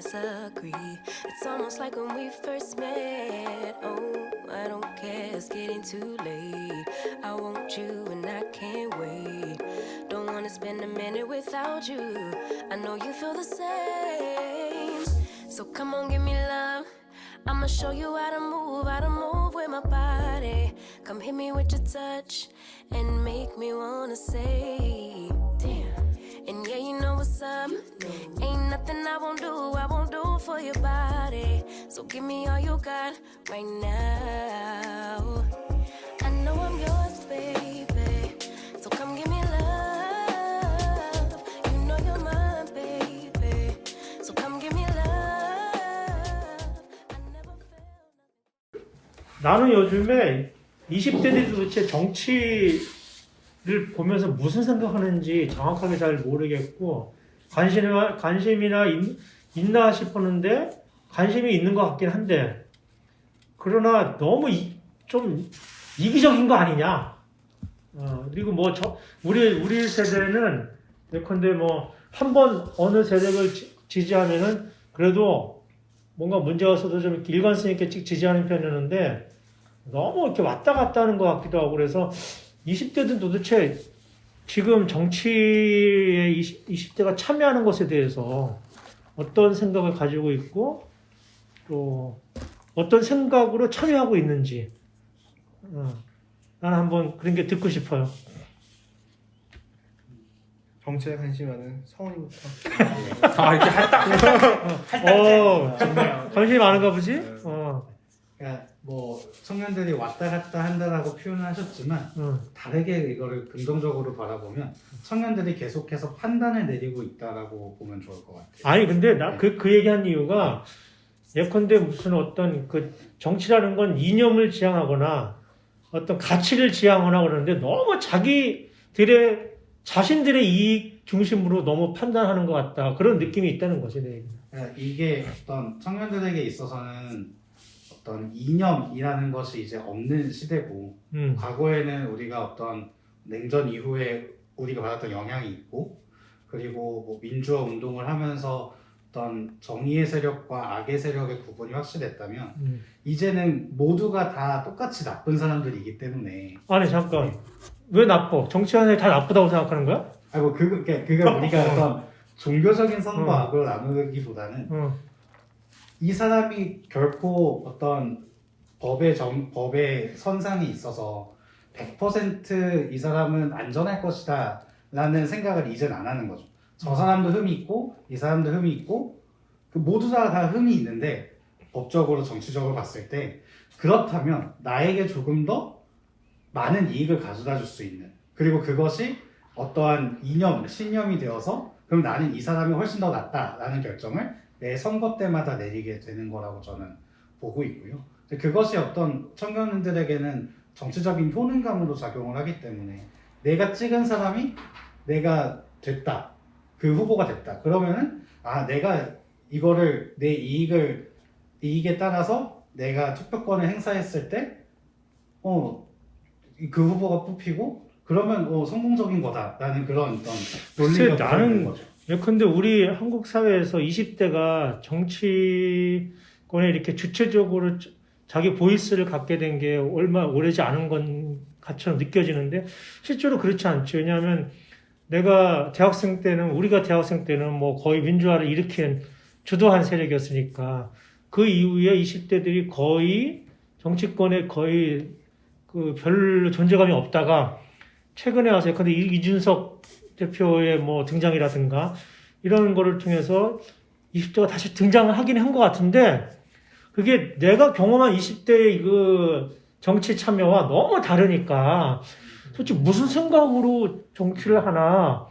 disagree. It's almost like when we first met. Oh, I don't care, it's getting too late. I want you and I can't wait. Don't wanna spend a minute without you. I know you feel the same. So come on, give me love. I'ma show you how to move with my body. Come hit me with your touch and make me wanna say, damn. And yeah, you know what's up. Ain't nothing I won't do for your body. So give me all you got right now. I know I'm yours, baby. So come give me love. You know you're mine, baby. So come give me love. 나는 요즘에 20대들이 도대체 정치를 보면서 무슨 생각하는지 정확하게 잘 모르겠고 관심이나 있나 싶었는데 관심이 있는 것 같긴 한데 그러나 너무 좀 이기적인 거 아니냐. 그리고 뭐 우리 세대는 예컨대 뭐 한 번 어느 세력을 지지하면은 그래도 뭔가 문제가 있어도 좀 일관성 있게 지지하는 편이었는데 너무 이렇게 왔다 갔다 하는 것 같기도 하고 그래서 20대들 도대체 지금 정치에 20대가 참여하는 것에 대해서 어떤 생각을 가지고 있고 또 어떤 생각으로 참여하고 있는지 나는 한번 그런 게 듣고 싶어요. 정치에 관심 많은 성훈이부터. 이렇게 할당. 관심이 많은가 보지? 그러니까 뭐 청년들이 왔다 갔다 한다라고 표현을 하셨지만 다르게 이거를 긍정적으로 바라보면 청년들이 계속해서 판단을 내리고 있다라고 보면 좋을 것 같아요. 아니 근데 나 그 얘기한 이유가 예컨대 무슨 어떤 그 정치라는 건 이념을 지향하거나 어떤 가치를 지향하거나 그러는데 너무 자신들의 이익 중심으로 너무 판단하는 것 같다. 그런 느낌이 있다는 거지, 내 얘기는. 그러니까 이게 어떤 청년들에게 있어서는 어떤 이념이라는 것이 이제 없는 시대고 과거에는 우리가 어떤 냉전 이후에 우리가 받았던 영향이 있고 그리고 뭐 민주화 운동을 하면서 어떤 정의의 세력과 악의 세력의 구분이 확실했다면 이제는 모두가 다 똑같이 나쁜 사람들이기 때문에 아니 잠깐 왜 나빠? 정치하는 애다 나쁘다고 생각하는 거야? 아니 뭐 그가 우리가 어떤 종교적인 선과 악을 나누기보다는 이 사람이 결코 어떤 법의 선상에 있어서 100% 이 사람은 안전할 것이다 라는 생각을 이제는 안 하는 거죠. 저 사람도 흠이 있고 이 사람도 흠이 있고 모두 다 흠이 있는데 법적으로 정치적으로 봤을 때 그렇다면 나에게 조금 더 많은 이익을 가져다 줄 수 있는 그리고 그것이 어떠한 신념이 되어서 그럼 나는 이 사람이 훨씬 더 낫다라는 결정을 매 선거 때마다 내리게 되는 거라고 저는 보고 있고요. 그것이 어떤 청년들에게는 정치적인 효능감으로 작용을 하기 때문에 내가 찍은 사람이 내가 됐다. 그 후보가 됐다. 그러면은 내가 이거를 내 이익에 따라서 내가 투표권을 행사했을 때 그 후보가 뽑히고 그러면 성공적인 거다라는 그런 어떤 논리가 나는 거죠. 예컨대 우리 한국 사회에서 20대가 정치권에 이렇게 주체적으로 자기 보이스를 갖게 된 게 얼마 오래지 않은 것처럼 느껴지는데 실제로 그렇지 않죠. 왜냐하면 우리가 대학생 때는 뭐 거의 민주화를 일으킨 주도한 세력이었으니까 그 이후에 20대들이 거의 정치권에 거의 별로 존재감이 없다가 최근에 와서 근데 이준석 대표의 뭐 등장이라든가 이런 거를 통해서 20대가 다시 등장을 하긴 한 것 같은데 그게 내가 경험한 20대의 그 정치 참여와 너무 다르니까 솔직히 무슨 생각으로 정치를 하나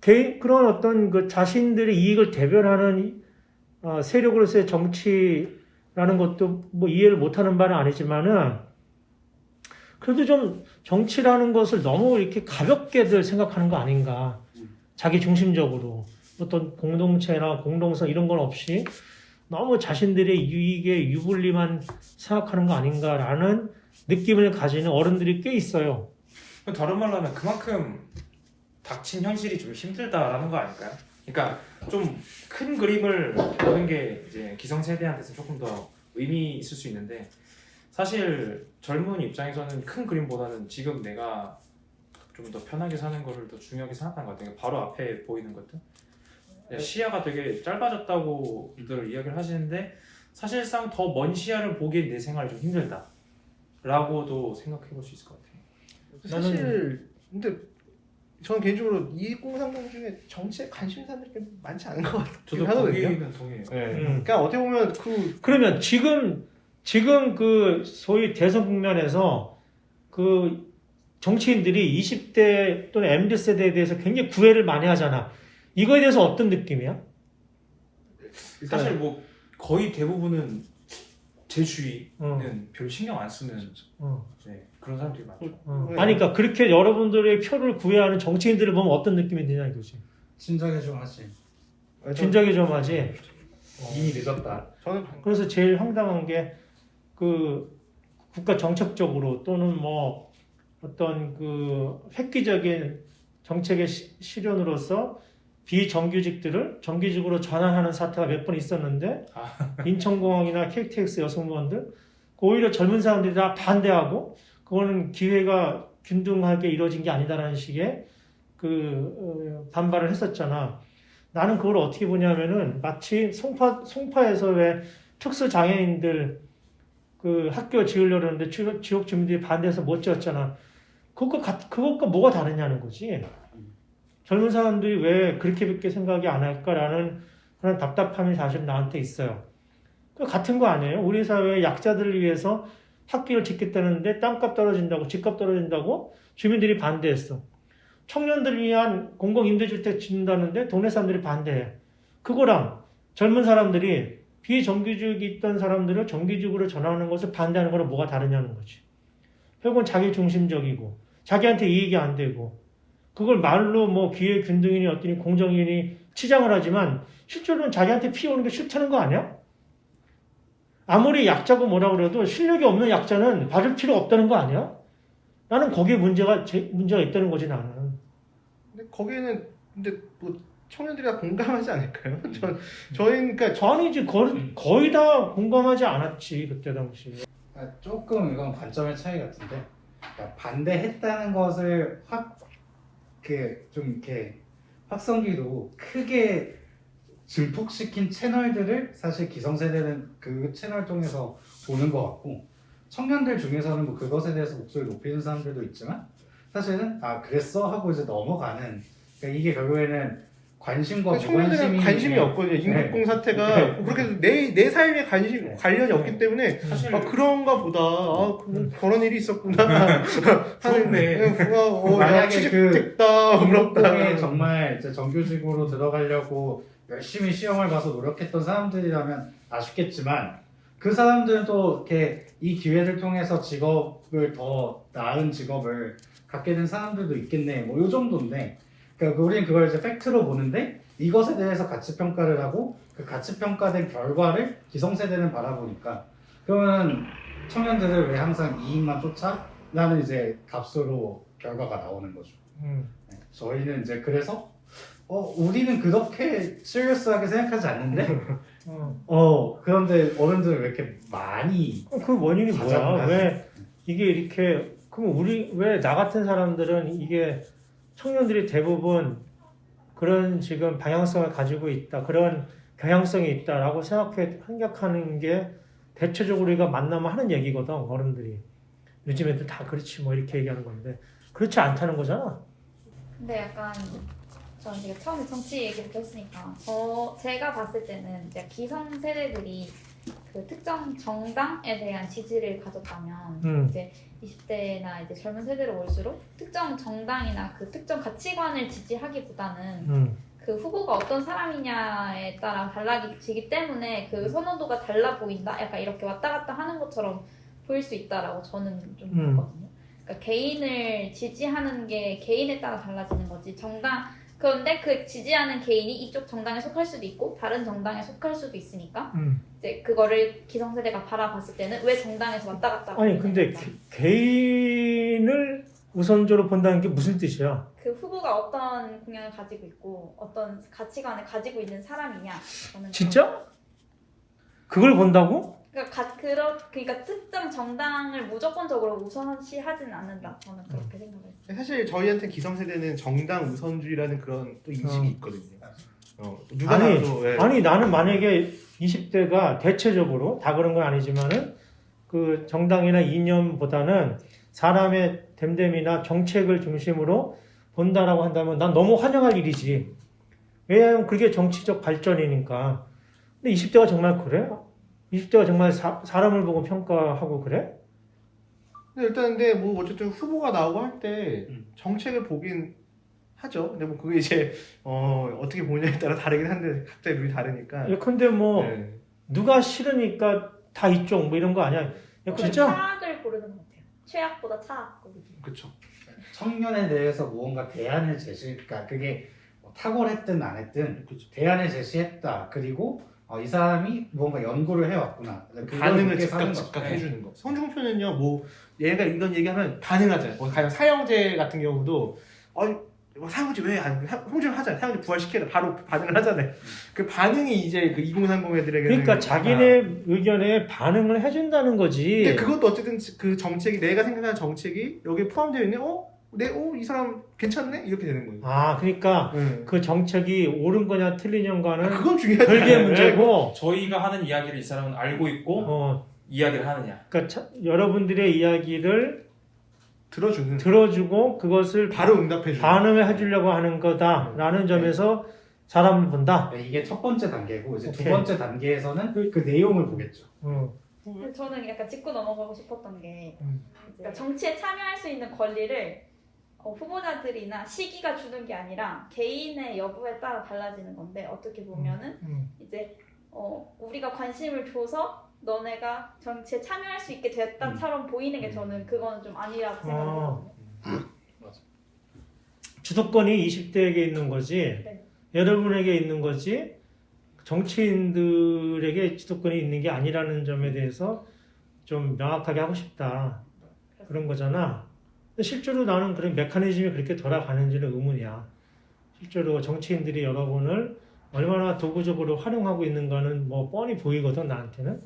그런 어떤 그 자신들의 이익을 대변하는 세력으로서의 정치라는 것도 뭐 이해를 못하는 바는 아니지만은 그래도 좀 정치라는 것을 너무 이렇게 가볍게들 생각하는 거 아닌가. 자기 중심적으로. 어떤 공동체나 공동성 이런 건 없이 너무 자신들의 유익에 유불리만 생각하는 거 아닌가라는 느낌을 가지는 어른들이 꽤 있어요. 다른 말로 하면 그만큼 닥친 현실이 좀 힘들다라는 거 아닐까요? 그러니까 좀 큰 그림을 보는 게 이제 기성세대한테서 조금 더 의미 있을 수 있는데 사실 젊은 입장에서는 큰 그림보다는 지금 내가 좀 더 편하게 사는 거를 더 중요하게 생각하는 것 같아요. 바로 앞에 보이는 것들. 시야가 되게 짧아졌다고들 이야기를 하시는데 사실상 더 먼 시야를 보기엔 내 생활이 좀 힘들다 라고도 생각해 볼 수 있을 것 같아요. 사실 근데 저는 개인적으로 2030 중에 정치에 관심 있는 사람들이 많지 않은 것 같아요. 저도 하거든요. 거기는 동의해요. 네. 그러니까 어떻게 보면 그러면 지금 그 소위 대선 국면에서 그 정치인들이 20대 또는 MZ 세대에 대해서 굉장히 구애를 많이 하잖아. 이거에 대해서 어떤 느낌이야? 사실 뭐 거의 대부분은 제 주위는 별 신경 안 쓰는 네, 그런 사람들이 많죠. 아니, 그러니까 그렇게 여러분들의 표를 구애하는 정치인들을 보면 어떤 느낌이 드냐 이거지. 진작에 좀 하지. 진작에 좀 하지. 이미 늦었다. 저는 그래서 제일 황당한 게 그 국가 정책적으로 또는 뭐 어떤 그 획기적인 정책의 실현으로서 비정규직들을 정규직으로 전환하는 사태가 몇 번 있었는데 인천공항이나 KTX 여승무원들 오히려 젊은 사람들이 다 반대하고 그거는 기회가 균등하게 이루어진 게 아니다라는 식의 그 반발을 했었잖아. 나는 그걸 어떻게 보냐면은 마치 송파에서 왜 특수 장애인들 그 학교 지으려고 하는데 지역 주민들이 반대해서 못 지었잖아. 그것과 뭐가 다르냐는 거지. 젊은 사람들이 왜 그렇게밖에 생각이 안 할까라는 그런 답답함이 사실 나한테 있어요. 그 같은 거 아니에요? 우리 사회의 약자들을 위해서 학교를 짓겠다는데 땅값 떨어진다고 집값 떨어진다고 주민들이 반대했어. 청년들을 위한 공공임대주택 짓는다는데 동네 사람들이 반대해. 그거랑 젊은 사람들이 비정규직이 있던 사람들을 정규직으로 전환하는 것을 반대하는 거는 뭐가 다르냐는 거지. 결국은 자기 중심적이고 자기한테 이익이 안 되고 그걸 말로 뭐 기회 균등이니 어떠니 공정이니 치장을 하지만 실제로는 자기한테 피해 오는 게 싫다는 거 아니야? 아무리 약자고 뭐라 그래도 실력이 없는 약자는 받을 필요 없다는 거 아니야? 나는 거기에 문제가 있다는 거지 나는. 근데 거기에는 근데 뭐 청년들이 다 공감하지 않을까요? 저희 그러니까 아니지 거의 다 공감하지 않았지 그때 당시. 조금 이건 관점의 차이 같은데 그러니까 반대했다는 것을 좀 이렇게 확성기로 크게 증폭시킨 채널들을 사실 기성세대는 그 채널 통해서 보는 것 같고 청년들 중에서는 뭐 그것에 대해서 목소리 높이는 사람들도 있지만 사실은 그랬어 하고 이제 넘어가는 그러니까 이게 결국에는 관심과 청년들은 관심이 없거든요. 임국공 사태가 그렇게 내 삶에 관련이 없기 때문에 사실 그런가 보다. 그런 일이 있었구나. 부럽네. 만약에 취직됐다. 임국공에 정말 이제 정규직으로 들어가려고 열심히 시험을 봐서 노력했던 사람들이라면 아쉽겠지만 그 사람들은 또 이렇게 이 기회를 통해서 직업을 더 나은 직업을 갖게 된 사람들도 있겠네. 뭐 이 정도인데. 그러니까 우리는 그걸 이제 팩트로 보는데 이것에 대해서 가치 평가를 하고 그 가치 평가된 결과를 기성세대는 바라보니까 그러면 청년들을 왜 항상 이익만 쫓아? 라는 이제 값으로 결과가 나오는 거죠. 네. 저희는 이제 그래서 우리는 그렇게 시리어스하게 생각하지 않는데 그런데 어른들은 왜 이렇게 많이 그 원인이 뭐야? 왜 이게 이렇게 그럼 왜 나 같은 사람들은 이게 청년들이 대부분 그런 지금 방향성을 가지고 있다, 그런 경향성이 있다라고 생각하는 게 대체적으로 우리가 만나면 하는 얘기거든, 어른들이. 요즘 애들 다 그렇지 뭐 이렇게 얘기하는 건데 그렇지 않다는 거잖아. 근데 약간 저는 지금 처음에 정치 얘기를 했으니까 제가 봤을 때는 이제 기성 세대들이 그 특정 정당에 대한 지지를 가졌다면 이제 20대나 이제 젊은 세대로 올수록 특정 정당이나 그 특정 가치관을 지지하기보다는 그 후보가 어떤 사람이냐에 따라 달라지기 때문에 그 선호도가 달라 보인다. 약간 이렇게 왔다 갔다 하는 것처럼 보일 수 있다라고 저는 좀 보거든요. 그러니까 개인을 지지하는 게 개인에 따라 달라지는 거지. 그런데 그 지지하는 개인이 이쪽 정당에 속할 수도 있고 다른 정당에 속할 수도 있으니까 이제 그거를 기성세대가 바라봤을 때는 왜 정당에서 왔다 갔다 아니 근데 개인을 우선적으로 본다는 게 무슨 뜻이야? 그 후보가 어떤 공약을 가지고 있고 어떤 가치관을 가지고 있는 사람이냐. 저는 진짜? 그걸 본다고? 그러니까 특정 정당을 무조건적으로 우선시하지는 않는다. 저는 그렇게 생각해요. 사실 저희한테 기성세대는 정당 우선주의라는 그런 또 인식이 어. 있거든요. 누가 아니, 나도 예. 아니 나는 만약에 20대가 대체적으로 다 그런 건 아니지만은 그 정당이나 이념보다는 사람의 됨됨이나 정책을 중심으로 본다라고 한다면 난 너무 환영할 일이지. 왜냐하면 그게 정치적 발전이니까. 근데 20대가 정말 그래? 20대가 정말 사람을 보고 평가하고 그래? 근데 뭐 어쨌든 후보가 나오고 할 때 정책을 보긴 하죠. 근데 뭐 그게 이제 어떻게 보냐에 따라 다르긴 한데 각자의 룰이 다르니까. 예컨대 뭐 네. 누가 싫으니까 다 이쪽 뭐 이런 거 아니야? 진짜? 차악을 고르는 것 같아요. 최악보다 차악 고르기. 그렇죠. 청년에 대해서 무언가 대안을 그러니까 그게 뭐 탁월했든 안 했든 그렇죠. 대안을 제시했다. 그리고 이 사람이 뭔가 연구를 해왔구나. 반응을 그렇게 사는 즉각 거죠. 해주는 거. 성중표는요, 뭐 얘가 이건 얘기하면 반응하잖아요. 뭐 가령 사형제 같은 경우도 사형제 왜 안? 홍준표 하잖아요. 사형제 부활시켜야 돼. 바로 반응을 하잖아요. 그 반응이 이제 그 2030 애들에게는 그러니까 자기네 의견에 반응을 해준다는 거지. 근데 그것도 어쨌든 그 정책이 내가 생각하는 정책이 여기에 포함되어 있는 이 사람 괜찮네 이렇게 되는 거예요. 아, 그러니까 그 정책이 옳은 거냐 틀리냐가는 그건 중요하지 별개의 않아요. 문제고. 저희가 하는 이야기를 이 사람은 알고 있고 이야기를 하느냐. 그러니까 여러분들의 이야기를 들어주는 들어주고 그것을 바로 응답해 주는 반응을 해주려고 하는 거다라는 점에서 사람을 본다. 네, 이게 첫 번째 단계고 이제 두 오케이. 번째 단계에서는 그 내용을 보겠죠. 근데 저는 약간 짚고 넘어가고 싶었던 게 음. 그러니까 정치에 참여할 수 있는 권리를 후보자들이나 시기가 주는 게 아니라 개인의 여부에 따라 달라지는 건데 어떻게 보면은 이제 우리가 관심을 줘서 너네가 정치에 참여할 수 있게 됐다처럼 보이는 게 저는 그거는 좀 아니라고 생각해요. 주도권이 20대에게 있는 거지. 네. 여러분에게 있는 거지. 정치인들에게 주도권이 있는 게 아니라는 점에 대해서 좀 명확하게 하고 싶다. 그런 거잖아. 근데 실제로 나는 그런 메커니즘이 그렇게 돌아가는지는 의문이야. 실제로 정치인들이 여러분을 얼마나 도구적으로 활용하고 있는가는 뭐 뻔히 보이거든, 나한테는.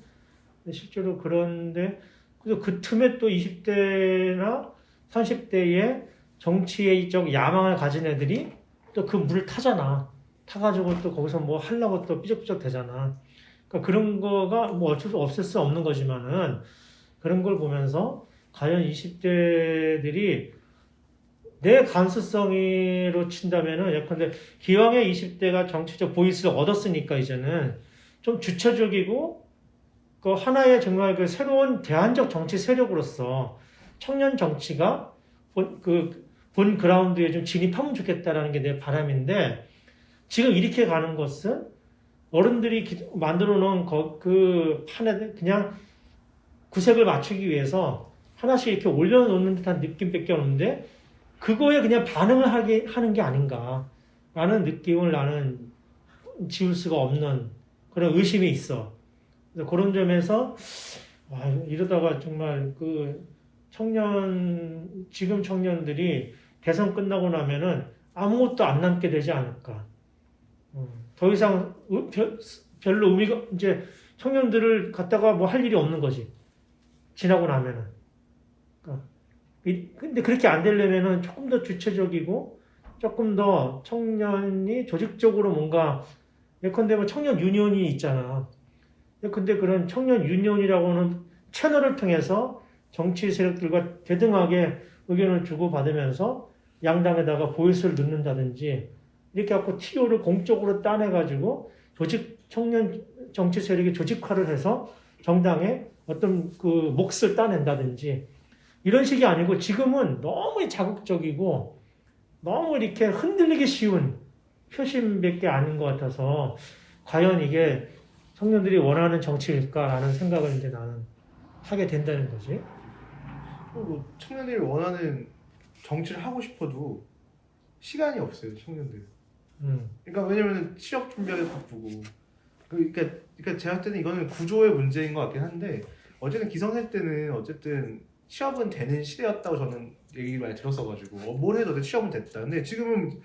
근데 실제로 그런데, 그래서 그 틈에 또 20대나 30대에 정치적 야망을 가진 애들이 또 그 물을 타잖아. 타가지고 또 거기서 뭐 하려고 또 삐적삐적 되잖아. 그러니까 그런 거가 뭐 어쩔 수 없을 수 없는 거지만은 그런 걸 보면서 과연 20대들이 내 감수성으로 친다면은 예컨대 기왕에 20대가 정치적 보이스를 얻었으니까 이제는 좀 주체적이고 그 하나의 정말 그 새로운 대안적 정치 세력으로서 청년 정치가 본 그라운드에 좀 진입하면 좋겠다라는 게 내 바람인데 지금 이렇게 가는 것은 어른들이 만들어 놓은 그 판에 그냥 구색을 맞추기 위해서 하나씩 이렇게 올려놓는 듯한 느낌밖에 없는데 그거에 그냥 반응을 하는 게 아닌가라는 느낌을 나는 지울 수가 없는 그런 의심이 있어. 그래서 그런 점에서 이러다가 정말 그 지금 청년들이 대선 끝나고 나면은 아무것도 안 남게 되지 않을까. 더 이상 별로 의미가 이제 청년들을 갖다가 뭐 할 일이 없는 거지. 지나고 나면은. 근데 그렇게 안 되려면은 조금 더 주체적이고 조금 더 청년이 조직적으로 뭔가 예컨대 뭐 청년 유니온이 있잖아. 근데 그런 청년 유니온이라고 하는 채널을 통해서 정치 세력들과 대등하게 의견을 주고받으면서 양당에다가 보이스를 넣는다든지 이렇게 갖고 TO를 공적으로 따내가지고 청년 정치 세력이 조직화를 해서 정당에 어떤 그 몫을 따낸다든지 이런 식이 아니고 지금은 너무 자극적이고 너무 이렇게 흔들리기 쉬운 표심밖에 아닌 것 같아서 과연 이게 청년들이 원하는 정치일까라는 생각을 이제 나는 하게 된다는 거지. 뭐 청년들이 원하는 정치를 하고 싶어도 시간이 없어요, 청년들. 그러니까 왜냐면 취업 준비하기 바쁘고. 그러니까 제가 할 때는 이거는 구조의 문제인 것 같긴 한데 어쨌든 기성세대 때는 어쨌든 취업은 되는 시대였다고 저는 얘기를 많이 들었어가지고 뭘 해도 내 취업은 됐다. 근데 지금은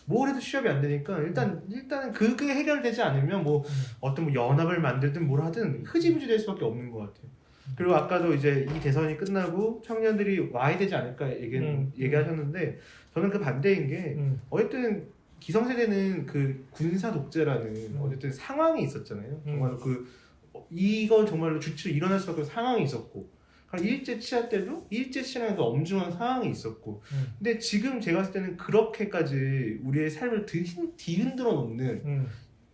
뭘 해도 취업이 안 되니까 일단은 그게 해결되지 않으면 뭐 어떤 뭐 연합을 만들든 뭘 하든 흐지부지 될 수밖에 없는 것 같아요. 그리고 아까도 이제 이 대선이 끝나고 청년들이 와야 되지 않을까 얘기하셨는데 저는 그 반대인 게 어쨌든 기성세대는 그 군사 독재라는 어쨌든 상황이 있었잖아요. 정말로 이건 정말로 주치로 일어날 수밖에 없는 상황이 있었고, 일제 치하 때도 일제 치하에서 엄중한 상황이 있었고, 근데 지금 제가 봤을 때는 그렇게까지 우리의 삶을 뒤흔들어 놓는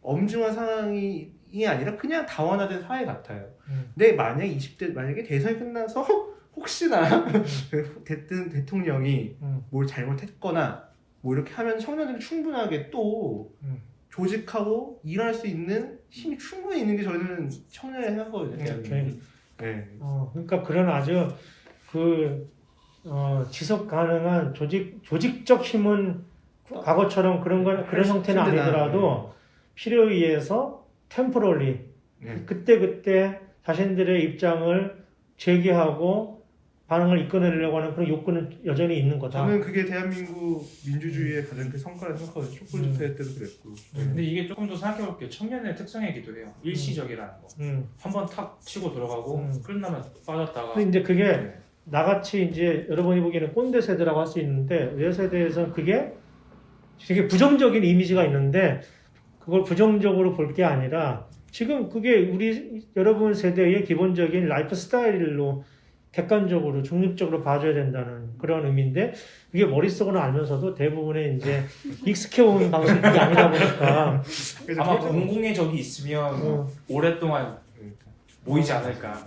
엄중한 상황이 아니라 그냥 다원화된 사회 같아요. 근데 만약에 대선이 끝나서 혹시나 대통령이 뭘 잘못했거나 뭐 이렇게 하면 청년들은 충분하게 또 조직하고 일할 수 있는 힘이 충분히 있는 게 저희는 청년이 생각하거든요. 네. 그러니까 그런 아주 지속 가능한 조직적 힘은 과거처럼 그런 형태는 아니더라도 필요에 의해서 템포럴리 그때 자신들의 입장을 제기하고 반응을 이끌어내려고 하는 그런 욕구는 여전히 있는 거다. 저는 그게 대한민국 민주주의의 가장 큰 성과라고 생각하거든요. 촛불 집회 때도 그랬고. 근데 이게 조금 더 생각해볼게요. 청년의 특성이기도 해요. 일시적이라는 거. 한번 탁 치고 들어가고 끝나면 빠졌다가. 근데 이제 그게 나같이 이제 여러분이 보기에는 꼰대 세대라고 할 수 있는데 내 세대에서는 그게 되게 부정적인 이미지가 있는데 그걸 부정적으로 볼 게 아니라 지금 그게 여러분 세대의 기본적인 라이프 스타일로 객관적으로 중립적으로 봐줘야 된다는 그런 의미인데 그게 머릿속으로 알면서도 대부분의 이제 익숙해온 방식이 아니다 보니까 아마 공공의 적이 있으면 오랫동안 모이지 않을까.